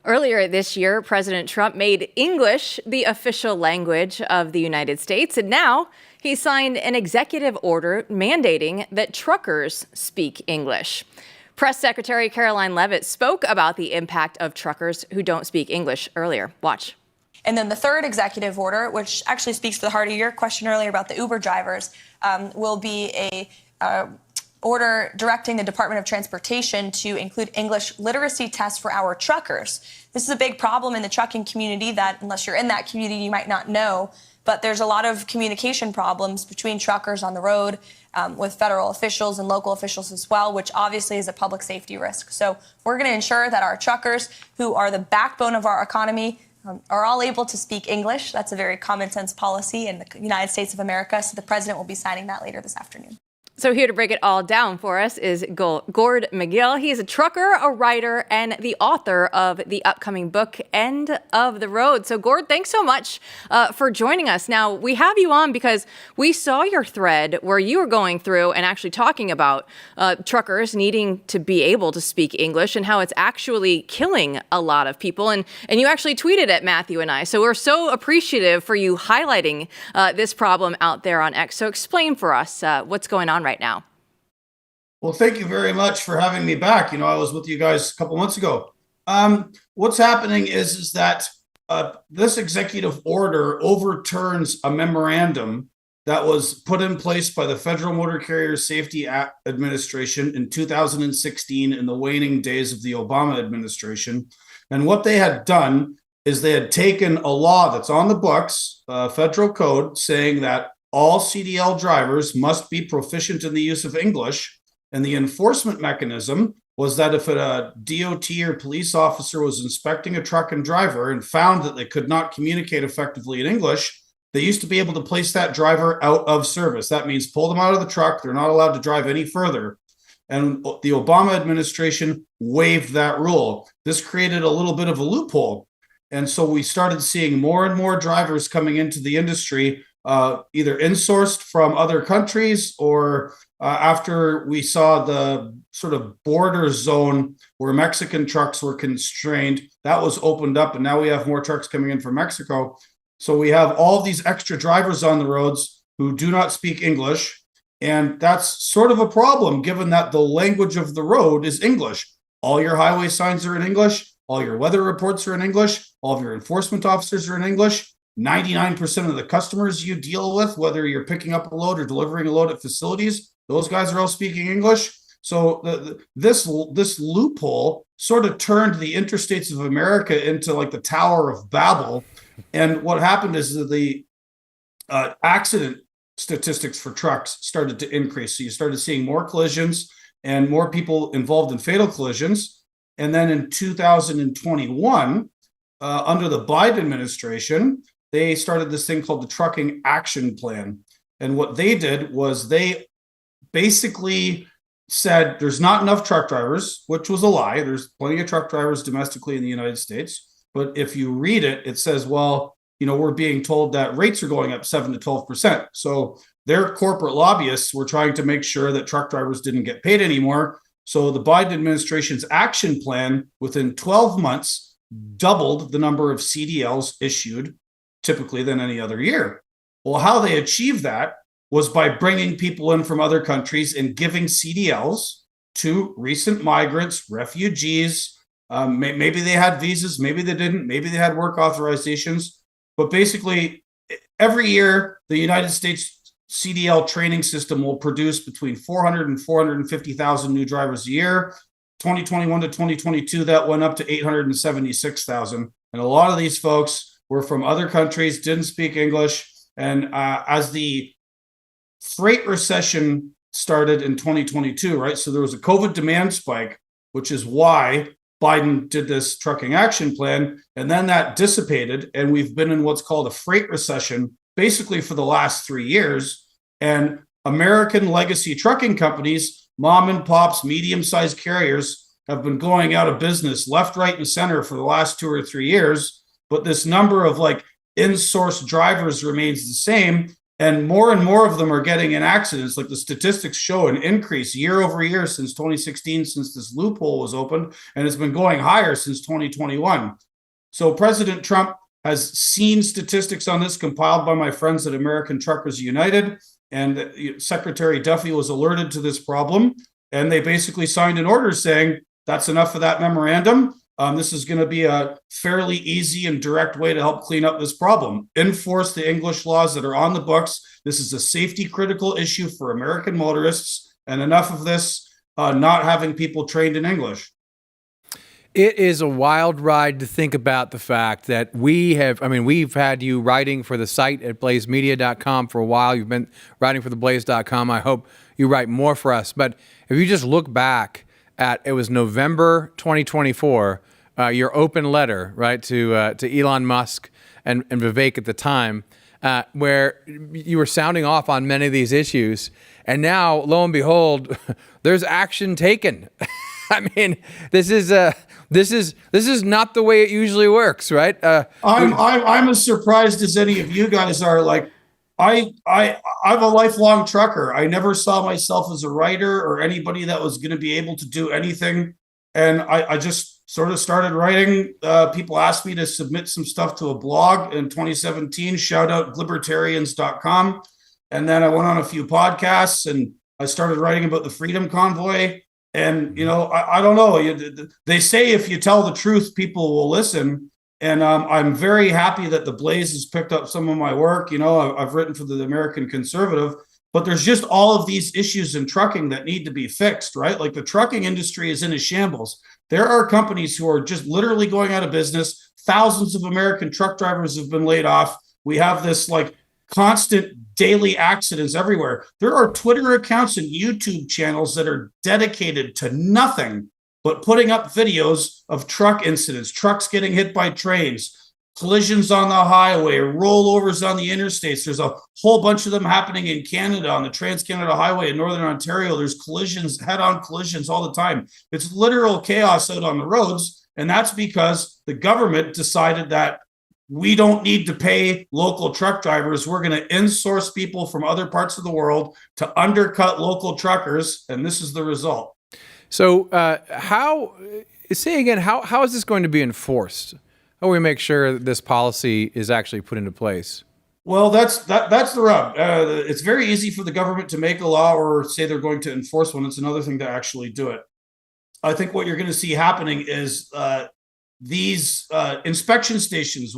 Earlier this year, President Trump made English the official language of the United States, and now he signed an executive order mandating that truckers speak English. Press Secretary Caroline Leavitt spoke about the impact of truckers who don't speak English earlier. Watch. And then the third executive order, which actually speaks to the heart of your question earlier about the Uber drivers, will be a order directing the Department of Transportation to include English literacy tests for our truckers. This is a big problem in the trucking community that, unless you're in that community, you might not know. But there's a lot of communication problems between truckers on the road, with federal officials and local officials as well, which obviously is a public safety risk. So we're going to ensure that our truckers, who are the backbone of our economy, are all able to speak English. That's a very common sense policy in the United States of America. So the president will be signing that later this afternoon. So here to break it all down for us is Gord Magill. He's a trucker, a writer, and the author of the upcoming book, End of the Road. So Gord, thanks so much for joining us. Now, we have you on because we saw your thread where you were going through and actually talking about truckers needing to be able to speak English and how it's actually killing a lot of people. And you actually tweeted at Matthew and I. So we're so appreciative for you highlighting this problem out there on X. So explain for us what's going on right now. Well, thank you very much for having me back. I was with you guys a couple months ago. What's happening is that this executive order overturns a memorandum that was put in place by the Federal Motor Carrier Safety Administration in 2016 in the waning days of the Obama administration. And what they had done is they had taken a law that's on the books, federal code, saying that all CDL drivers must be proficient in the use of English. And the enforcement mechanism was that if a DOT or police officer was inspecting a truck and driver and found that they could not communicate effectively in English, they used to be able to place that driver out of service. That means pull them out of the truck. They're not allowed to drive any further. And the Obama administration waived that rule. This created a little bit of a loophole. And so we started seeing more and more drivers coming into the industry, either insourced from other countries or after we saw the sort of border zone where Mexican trucks were constrained, that was opened up, and now we have more trucks coming in from Mexico. So we have all these extra drivers on the roads who do not speak English, and that's sort of a problem given that the language of the road is English. All your highway signs are in English, all your weather reports are in English, all of your enforcement officers are in English. 99% of the customers you deal with, whether you're picking up a load or delivering a load at facilities, those guys are all speaking English. So this loophole sort of turned the interstates of America into like the Tower of Babel. And what happened is that the accident statistics for trucks started to increase. So you started seeing more collisions and more people involved in fatal collisions. And then in 2021, under the Biden administration, they started this thing called the Trucking Action Plan. And what they did was they basically said there's not enough truck drivers, which was a lie. There's plenty of truck drivers domestically in the United States. But if you read it, it says, well, we're being told that rates are going up 7 to 12%. So their corporate lobbyists were trying to make sure that truck drivers didn't get paid anymore. So the Biden administration's action plan within 12 months doubled the number of CDLs issued typically than any other year. Well, how they achieved that was by bringing people in from other countries and giving CDLs to recent migrants, refugees. Maybe they had visas, maybe they didn't, maybe they had work authorizations. But basically, every year, the United States CDL training system will produce between 400 and 450,000 new drivers a year. 2021 to 2022, that went up to 876,000. And a lot of these folks were from other countries, didn't speak English. And as the freight recession started in 2022, right? So there was a COVID demand spike, which is why Biden did this trucking action plan. And then that dissipated. And we've been in what's called a freight recession basically for the last 3 years. And American legacy trucking companies, mom and pops, medium-sized carriers, have been going out of business left, right, and center for the last 2 or 3 years. But this number of like in-source drivers remains the same. And more of them are getting in accidents. Like the statistics show an increase year over year since 2016, since this loophole was opened, and it's been going higher since 2021. So President Trump has seen statistics on this compiled by my friends at American Truckers United, and Secretary Duffy was alerted to this problem, and they basically signed an order saying that's enough of that memorandum. This is going to be a fairly easy and direct way to help clean up this problem. Enforce the English laws that are on the books. This is a safety critical issue for American motorists, and enough of this not having people trained in English. It is a wild ride to think about the fact that we've had you writing for the site at blazemedia.com for a while. You've been writing for the blaze.com. I hope you write more for us. But if you just look back at, it was November 2024, your open letter, right, to Elon Musk and Vivek at the time, where you were sounding off on many of these issues. And now, lo and behold, there's action taken. I mean, this is not the way it usually works, right? I'm as surprised as any of you guys are. Like, I'm a lifelong trucker. I never saw myself as a writer or anybody that was going to be able to do anything, and I just sort of started writing. People asked me to submit some stuff to a blog in 2017. Shout out libertarians.com, and then I went on a few podcasts and I started writing about the Freedom Convoy. And, I don't know. They say if you tell the truth, people will listen. And I'm very happy that the Blaze has picked up some of my work. I've written for the American Conservative, but there's just all of these issues in trucking that need to be fixed, right? Like the trucking industry is in a shambles. There are companies who are just literally going out of business. Thousands of American truck drivers have been laid off. We have this like constant daily accidents everywhere. There are Twitter accounts and YouTube channels that are dedicated to nothing but putting up videos of truck incidents, trucks getting hit by trains, collisions on the highway, rollovers on the interstates. There's a whole bunch of them happening in Canada on the Trans-Canada Highway in Northern Ontario. There's collisions, head-on collisions all the time. It's literal chaos out on the roads. And that's because the government decided that we don't need to pay local truck drivers. We're going to insource people from other parts of the world to undercut local truckers, and this is the result. So how is this going to be enforced? How do we make sure that this policy is actually put into place? Well, that's the rub. It's very easy for the government to make a law or say they're going to enforce one. It's another thing to actually do it. I think what you're going to see happening is these inspection stations,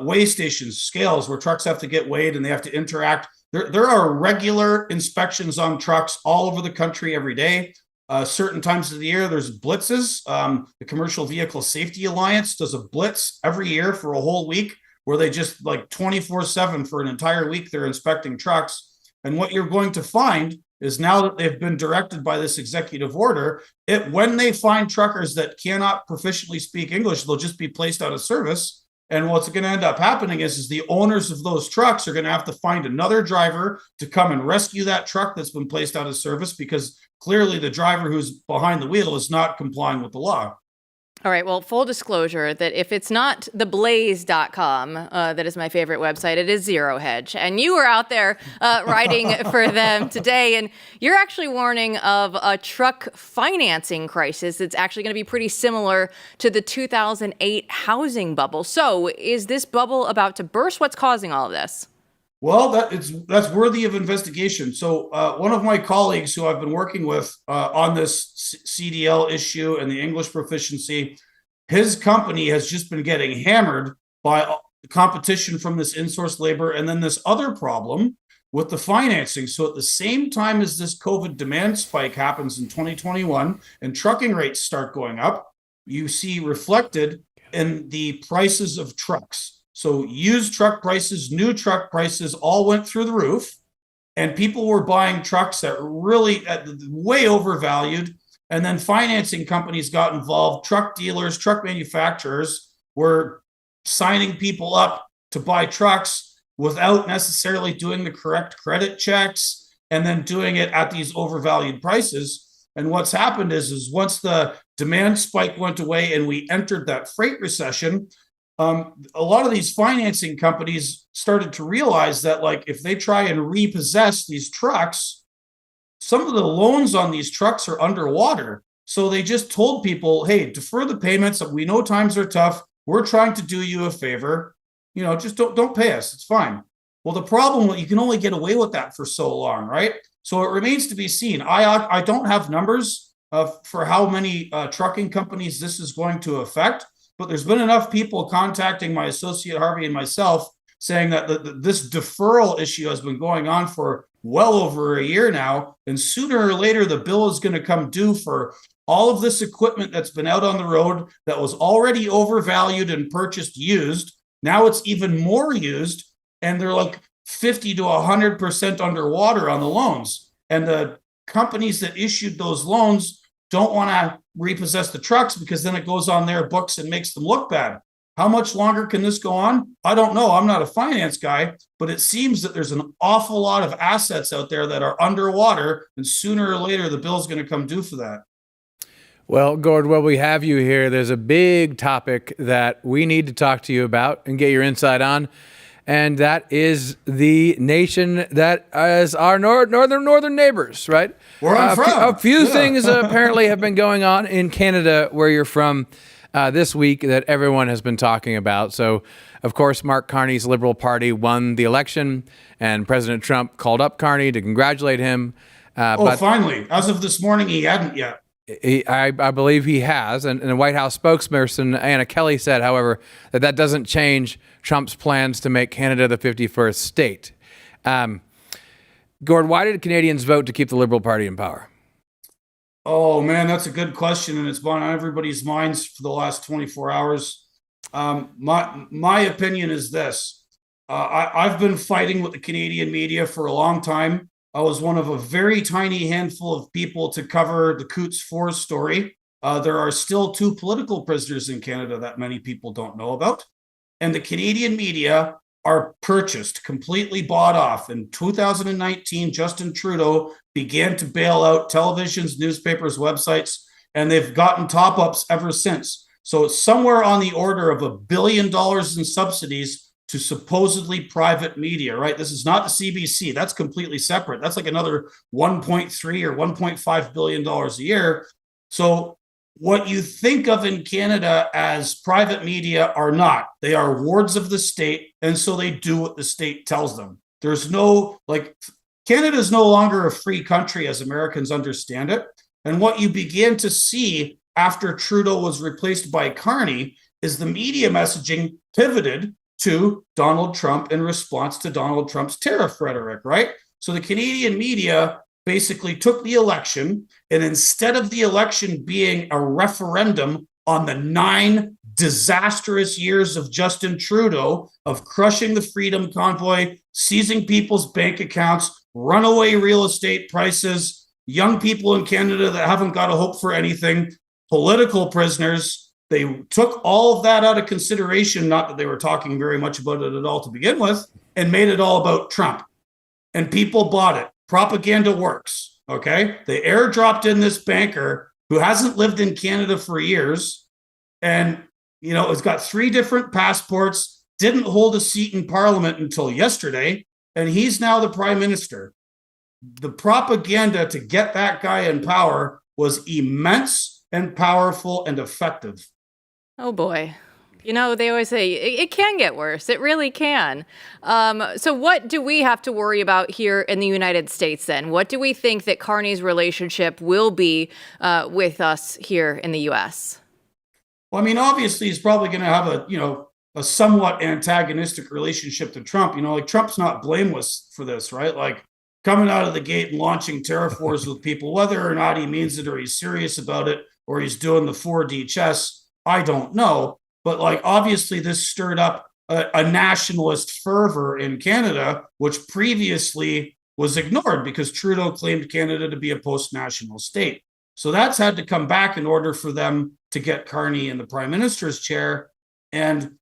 weigh stations, scales where trucks have to get weighed and they have to interact. There are regular inspections on trucks all over the country every day. Certain times of the year, there's blitzes. The Commercial Vehicle Safety Alliance does a blitz every year for a whole week where they just like 24/7 for an entire week, they're inspecting trucks. And what you're going to find is now that they've been directed by this executive order, when they find truckers that cannot proficiently speak English, they'll just be placed out of service. And what's going to end up happening is the owners of those trucks are going to have to find another driver to come and rescue that truck that's been placed out of service because clearly the driver who's behind the wheel is not complying with the law. All right. Well, full disclosure that if it's not theblaze.com, that is my favorite website, it is Zero Hedge. And you were out there writing for them today, and you're actually warning of a truck financing crisis that's actually going to be pretty similar to the 2008 housing bubble. So is this bubble about to burst? What's causing all of this? Well, that's worthy of investigation. So one of my colleagues who I've been working with on this CDL issue and the English proficiency, his company has just been getting hammered by competition from this in-source labor and then this other problem with the financing. So at the same time as this COVID demand spike happens in 2021 and trucking rates start going up, you see reflected in the prices of trucks. So used truck prices, new truck prices all went through the roof, and people were buying trucks that really way overvalued. And then financing companies got involved. Truck dealers, truck manufacturers were signing people up to buy trucks without necessarily doing the correct credit checks and then doing it at these overvalued prices. And what's happened is once the demand spike went away and we entered that freight recession, a lot of these financing companies started to realize that, like, if they try and repossess these trucks, some of the loans on these trucks are underwater. So they just told people, hey, defer the payments. We know times are tough. We're trying to do you a favor. You know, just don't pay us. It's fine. Well, the problem, you can only get away with that for so long, right? So it remains to be seen. I don't have numbers for how many trucking companies this is going to affect, but there's been enough people contacting my associate Harvey and myself saying that this deferral issue has been going on for well over a year now, and sooner or later the bill is going to come due for all of this equipment that's been out on the road that was already overvalued and purchased used. Now it's even more used, and they're like 50 to 100% underwater on the loans. And the companies that issued those loans don't want to repossess the trucks because then it goes on their books and makes them look bad. How much longer can this go on? I don't know. I'm not a finance guy, but it seems that there's an awful lot of assets out there that are underwater, and sooner or later the bill's going to come due for that. Well, Gord, while we have you here, there's a big topic that we need to talk to you about and get your insight on, and that is the nation that is our northern neighbors, right? Where I'm from. A few things apparently have been going on in Canada, where you're from, this week that everyone has been talking about. So, of course, Mark Carney's Liberal Party won the election, and President Trump called up Carney to congratulate him. But finally, as of this morning, he hadn't yet. I believe he has, and the White House spokesperson Anna Kelly said, however, that doesn't change Trump's plans to make Canada the 51st state. Gord, why did Canadians vote to keep the Liberal Party in power? Oh man, that's a good question, and it's been on everybody's minds for the last 24 hours. My opinion is this: I've been fighting with the Canadian media for a long time. I was one of a very tiny handful of people to cover the Coots 4 story. There are still 2 political prisoners in Canada that many people don't know about. And the Canadian media are purchased, completely bought off. In 2019, Justin Trudeau began to bail out televisions, newspapers, websites, and they've gotten top-ups ever since. So it's somewhere on the order of $1 billion in subsidies to supposedly private media, right? This is not the CBC. That's completely separate. That's like another $1.3 or $1.5 billion a year. So what you think of in Canada as private media are not. They are wards of the state, and so they do what the state tells them. There's no, like, Canada is no longer a free country as Americans understand it. And what you began to see after Trudeau was replaced by Carney is the media messaging pivoted to Donald Trump in response to Donald Trump's tariff rhetoric, right? So the Canadian media basically took the election, and instead of the election being a referendum on the 9 disastrous years of Justin Trudeau, of crushing the Freedom Convoy, seizing people's bank accounts, runaway real estate prices, young people in Canada that haven't got a hope for anything, political prisoners, they took all of that out of consideration, not that they were talking very much about it at all to begin with, and made it all about Trump. And people bought it. Propaganda works, okay? They airdropped in this banker who hasn't lived in Canada for years, and, you know, has got 3 different passports, didn't hold a seat in Parliament until yesterday, and he's now the Prime Minister. The propaganda to get that guy in power was immense and powerful and effective. Oh boy. You know, they always say it can get worse. It really can. So what do we have to worry about here in the United States then? What do we think that Carney's relationship will be with us here in the U.S.? Well, I mean, obviously he's probably going to have a somewhat antagonistic relationship to Trump. You know, like, Trump's not blameless for this, right? Like, coming out of the gate and launching tariff wars with people, whether or not he means it or he's serious about it or he's doing the 4D chess, I don't know. But, like, obviously this stirred up a nationalist fervor in Canada, which previously was ignored because Trudeau claimed Canada to be a post-national state. So that's had to come back in order for them to get Carney in the Prime Minister's chair. And,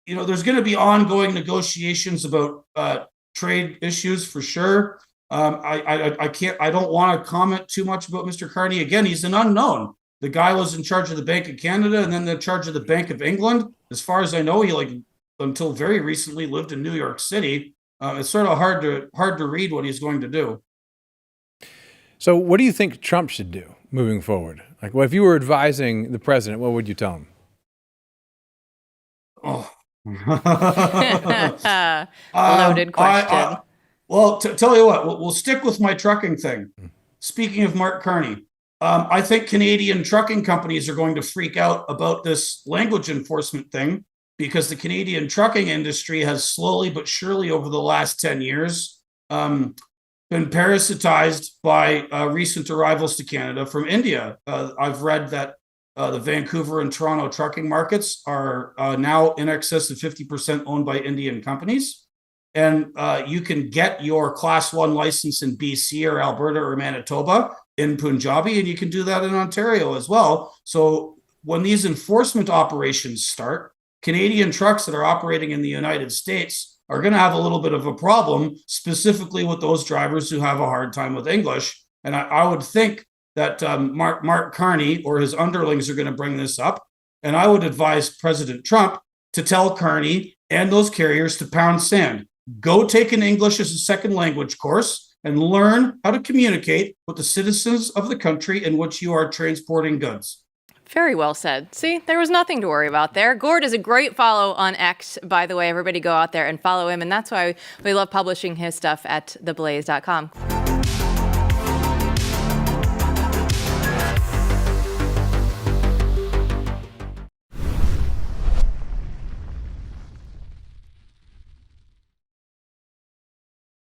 you know, there's going to be ongoing negotiations about trade issues for sure. I don't want to comment too much about Mr. Carney. Again, he's an unknown. The guy was in charge of the Bank of Canada and then in charge of the Bank of England. as far as I know, he until very recently lived in New York City. It's sort of hard to read what he's going to do. So what do you think Trump should do moving forward? Like, well, if you were advising the president, what would you tell him? Oh. Loaded question. Well, tell you what, we'll stick with my trucking thing. Speaking of Mark Carney, I think Canadian trucking companies are going to freak out about this language enforcement thing because the Canadian trucking industry has slowly but surely over the last 10 years been parasitized by recent arrivals to Canada from India. I've read that the Vancouver and Toronto trucking markets are now in excess of 50% owned by Indian companies. And you can get your Class 1 license in BC or Alberta or Manitoba in Punjabi, and you can do that in Ontario as well. So when these enforcement operations start, Canadian trucks that are operating in the United States are going to have a little bit of a problem, specifically with those drivers who have a hard time with English. And I would think that Mark Carney or his underlings are going to bring this up. And I would advise President Trump to tell Carney and those carriers to pound sand. Go take an English as a second language course and learn how to communicate with the citizens of the country in which you are transporting goods. Very well said. See, there was nothing to worry about there. Gord is a great follow on X, by the way. Everybody go out there and follow him. And that's why we love publishing his stuff at theblaze.com.